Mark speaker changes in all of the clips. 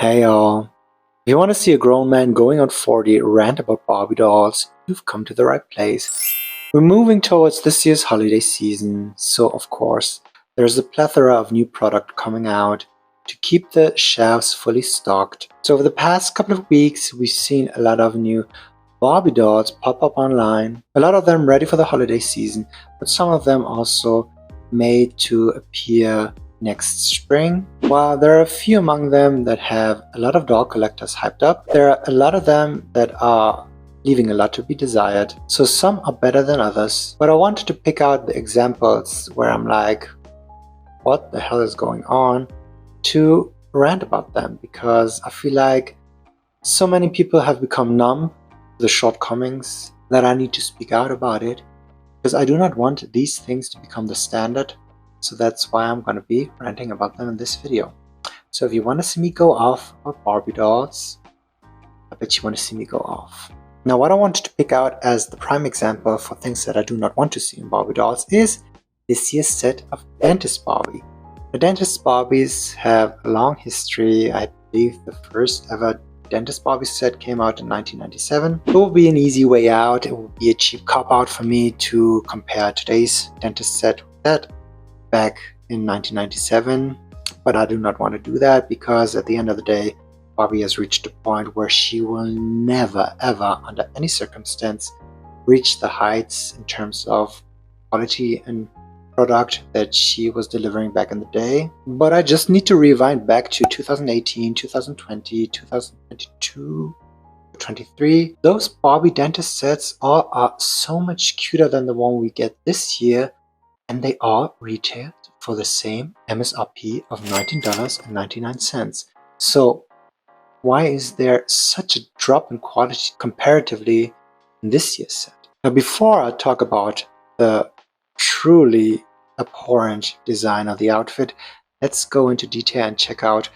Speaker 1: Hey y'all. If you want to see a grown man going on 40 rant about Barbie dolls, you've come to the right place. We're moving towards this year's holiday season, so of course, there's a plethora of new product coming out to keep the shelves fully stocked. So over the past couple of weeks, we've seen a lot of new Barbie dolls pop up online. A lot of them ready for the holiday season, but some of them also made to appear next spring. While there are a few among them that have a lot of doll collectors hyped up, there are a lot of them that are leaving a lot to be desired. So some are better than others, but I wanted to pick out the examples where I'm like, what the hell is going on, to rant about them, because I feel like so many people have become numb to the shortcomings that I need to speak out about it, because I do not want these things to become the standard. So that's why I'm going to be ranting about them in this video. So if you want to see me go off about Barbie dolls, I bet you want to see me go off. Now what I wanted to pick out as the prime example for things that I do not want to see in Barbie dolls is this year's set of Dentist Barbie. The Dentist Barbies have a long history. I believe the first ever Dentist Barbie set came out in 1997. It will be an easy way out. It will be a cheap cop-out for me to compare today's dentist set with that back in 1997, but I do not want to do that, because at the end of the day, Barbie has reached a point where she will never ever under any circumstance reach the heights in terms of quality and product that she was delivering back in the day. But I just need to rewind back to 2018, 2020, 2022, 23. Those Barbie dentist sets all are so much cuter than the one we get this year, and they are retailed for the same MSRP of $19.99. So why is there such a drop in quality comparatively in this year's set? Now before I talk about the truly abhorrent design of the outfit, let's go into detail and check out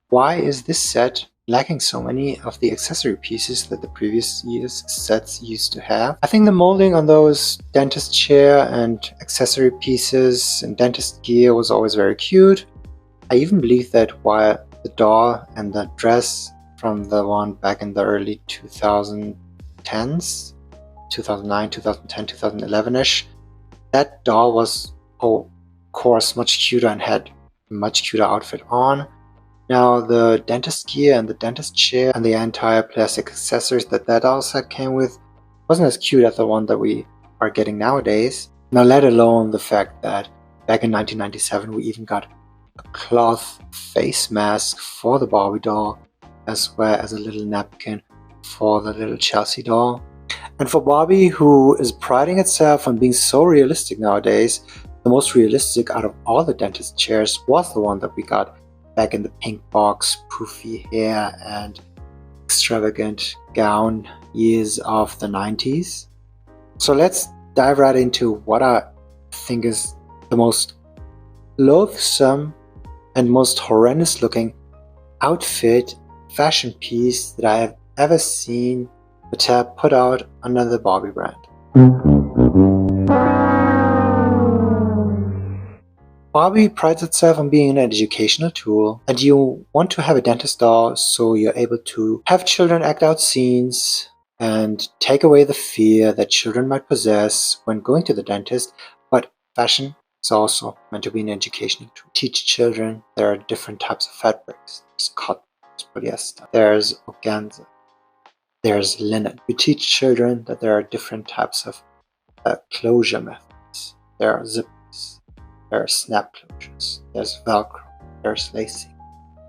Speaker 1: why is this set lacking so many of the accessory pieces that the previous year's sets used to have. I think the molding on those dentist chair and accessory pieces and dentist gear was always very cute. I even believe that while the doll and the dress from the one back in the early 2010s, 2009, 2010, 2011-ish, that doll was, of course, much cuter and had a much cuter outfit on. Now the dentist gear and the dentist chair and the entire plastic accessories that doll set came with wasn't as cute as the one that we are getting nowadays. Now let alone the fact that back in 1997 we even got a cloth face mask for the Barbie doll, as well as a little napkin for the little Chelsea doll. And for Barbie, who is priding itself on being so realistic nowadays, the most realistic out of all the dentist chairs was the one that we got back in the pink box, poofy hair, and extravagant gown years of the 90s. So let's dive right into what I think is the most loathsome and most horrendous looking outfit, fashion piece that I have ever seen Mattel put out under the Barbie brand. Barbie prides itself on being an educational tool, and you want to have a dentist doll so you're able to have children act out scenes and take away the fear that children might possess when going to the dentist. But fashion is also meant to be an educational tool. Teach children there are different types of fabrics. There's cotton, there's polyester, there's organza, there's linen. You teach children that there are different types of closure methods. There are zippers. There are snap closures, there's Velcro, there's lacing.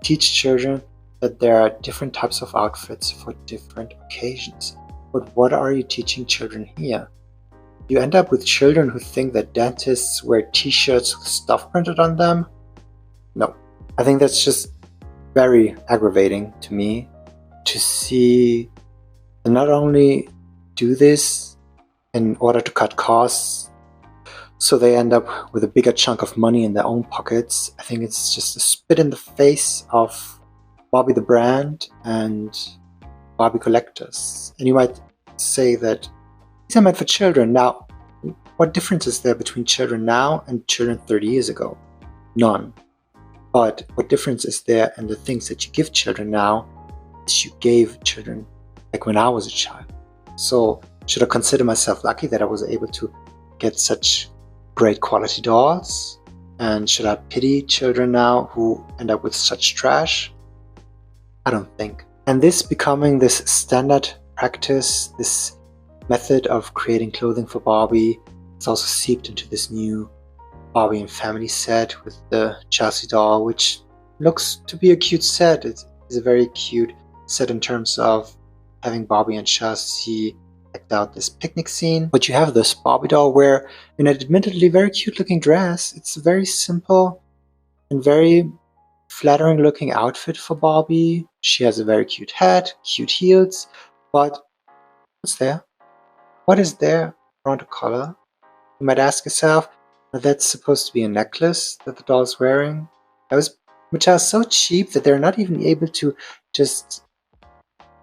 Speaker 1: Teach children that there are different types of outfits for different occasions. But what are you teaching children here? You end up with children who think that dentists wear t-shirts with stuff printed on them? No. I think that's just very aggravating to me to see them not only do this in order to cut costs, so they end up with a bigger chunk of money in their own pockets. I think it's just a spit in the face of Barbie the brand and Barbie collectors. And you might say that these are meant for children. Now, what difference is there between children now and children 30 years ago? None. But what difference is there in the things that you give children now that you gave children like when I was a child? So should I consider myself lucky that I was able to get such great quality dolls? And should I pity children now who end up with such trash? I don't think. And this becoming this standard practice, this method of creating clothing for Barbie, has also seeped into this new Barbie and family set with the Chelsea doll, which looks to be a cute set. It's a very cute set in terms of having Barbie and Chelsea act out this picnic scene. But you have this Barbie doll wear in an admittedly very cute looking dress. It's a very simple and very flattering looking outfit for Barbie. She has a very cute hat, cute heels, but what's there? What is there around the collar? You might ask yourself, that's supposed to be a necklace that the doll's wearing, which are so cheap that they're not even able to just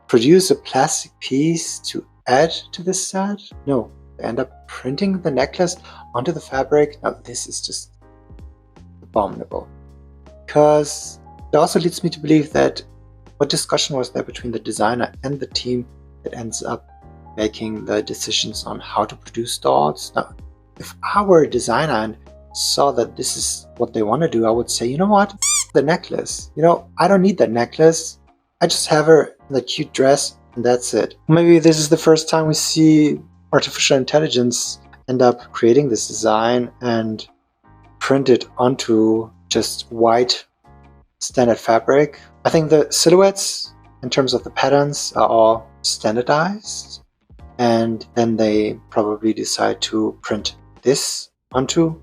Speaker 1: produce a plastic piece to add to this set. No, they end up printing the necklace onto the fabric. Now this is just abominable, because it also leads me to believe that what discussion was there between the designer and the team that ends up making the decisions on how to produce dolls. Now, if I were a designer and saw that this is what they want to do, I would say, you know what, the necklace. I don't need that necklace. I just have her in the cute dress and that's it. Maybe this is the first time we see artificial intelligence end up creating this design and print it onto just white standard fabric. I think the silhouettes in terms of the patterns are all standardized, and then they probably decide to print this onto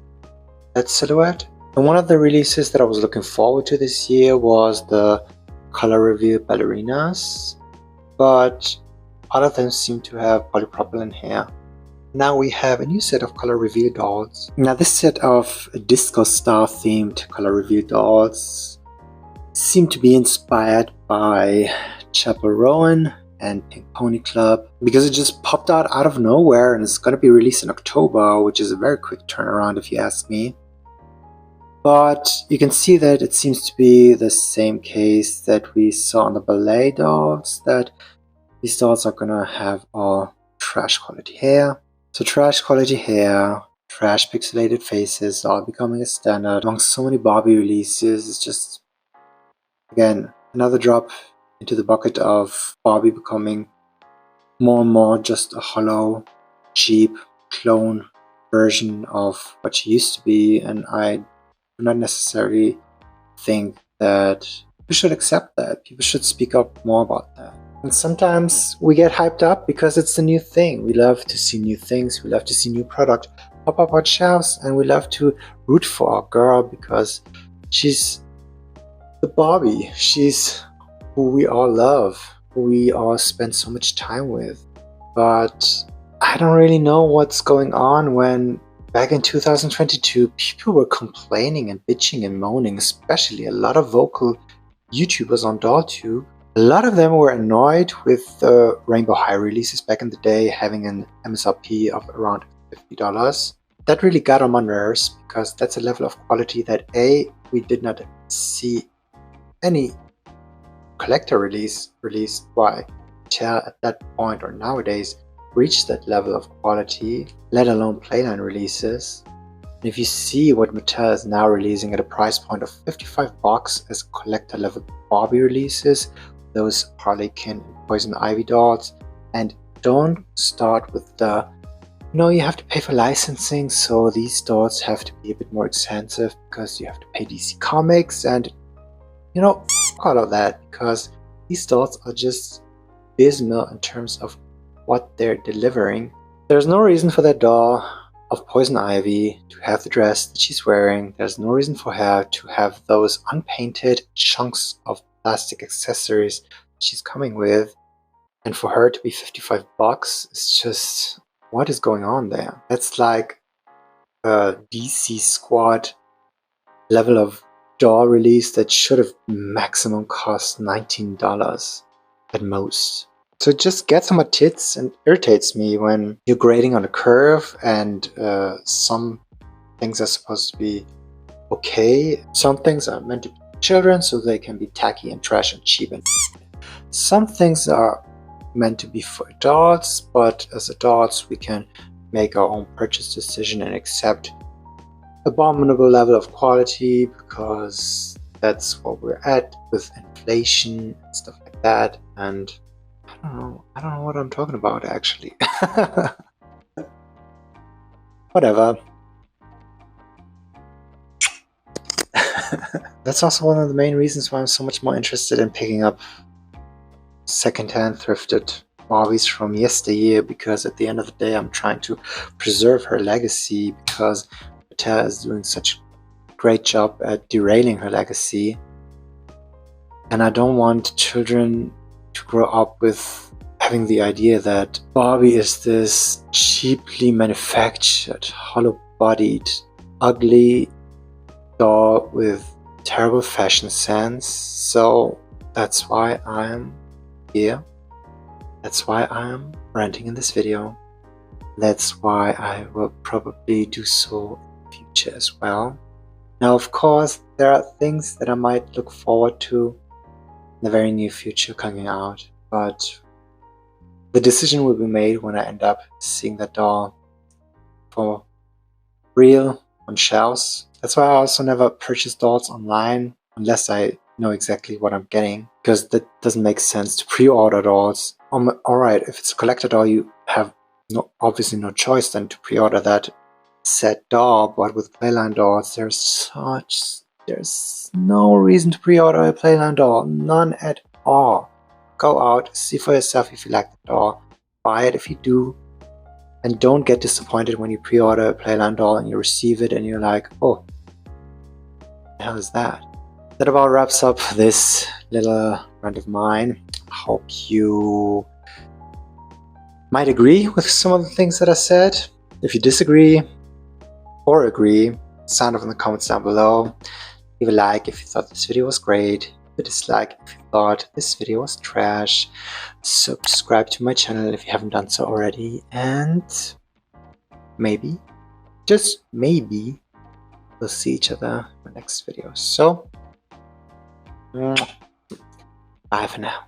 Speaker 1: that silhouette. And one of the releases that I was looking forward to this year was the color reveal ballerinas, but all of them seem to have polypropylene hair. Now we have a new set of color reveal dolls. Now this set of disco star themed color reveal dolls seem to be inspired by Chapel Rowan and Pink Pony Club, because it just popped out of nowhere and it's going to be released in October, which is a very quick turnaround if you ask me. But you can see that it seems to be the same case that we saw on the ballet dolls, that these dolls are going to have all trash quality hair. So trash quality hair, trash pixelated faces, all becoming a standard among so many Barbie releases. It's just, again, another drop into the bucket of Barbie becoming more and more just a hollow, cheap clone version of what she used to be, and I do not necessarily think that we should accept that. People should speak up more about that. And sometimes we get hyped up because it's the new thing. We love to see new things, we love to see new product pop up on shelves, and we love to root for our girl because she's the Barbie. She's who we all love, who we all spend so much time with. But I don't really know what's going on when back in 2022 people were complaining and bitching and moaning, especially a lot of vocal YouTubers on DollTube. A lot of them were annoyed with the Rainbow High releases back in the day having an MSRP of around $50. That really got on my nerves because that's a level of quality that we did not see any collector released by Mattel at that point or nowadays reach that level of quality, let alone playline releases. And if you see what Mattel is now releasing at a price point of $55 as collector level Barbie releases, those Harlequin and Poison Ivy dolls, and don't start with the you have to pay for licensing, so these dolls have to be a bit more expensive because you have to pay DC Comics, and all of that, because these dolls are just abysmal in terms of what they're delivering. There's no reason for that doll of Poison Ivy to have the dress that she's wearing. There's no reason for her to have those unpainted chunks of plastic accessories she's coming with, and for her to be $55, it's just, what is going on there? That's like a DC Squad level of doll release that should have maximum cost $19 at most. So it just gets on my tits and irritates me when you're grading on a curve and some things are supposed to be okay, some things are meant to be for children, so they can be tacky and trash and cheap, and some things are meant to be for adults, but as adults we can make our own purchase decision and accept abominable level of quality because that's what we're at with inflation and stuff like that. And I don't know what I'm talking about actually. Whatever. That's also one of the main reasons why I'm so much more interested in picking up secondhand thrifted Barbies from yesteryear, because at the end of the day I'm trying to preserve her legacy, because Mattel is doing such a great job at derailing her legacy, and I don't want children to grow up with having the idea that Barbie is this cheaply manufactured, hollow-bodied, ugly doll with terrible fashion sense. So that's why I'm here. That's why I'm ranting in this video. That's why I will probably do so in the future as well. Now, of course, there are things that I might look forward to in the very near future coming out, but the decision will be made when I end up seeing that doll for real on shelves. That's why I also never purchase dolls online unless I know exactly what I'm getting, because that doesn't make sense to pre-order dolls. Alright, if it's a collector doll, you have obviously no choice than to pre-order that set doll, but with Playline dolls, there's no reason to pre-order a Playline doll, none at all. Go out, see for yourself if you like the doll, buy it if you do, and don't get disappointed when you pre-order a Playline doll and you receive it and you're like, oh, what the hell is that? That about wraps up this little rant of mine. I hope you might agree with some of the things that I said. If you disagree or agree, sound off in the comments down below. Leave a like if you thought this video was great. A dislike if you thought this video was trash. Subscribe to my channel if you haven't done so already, and maybe, just maybe, we'll see each other in the next video. So, bye for now.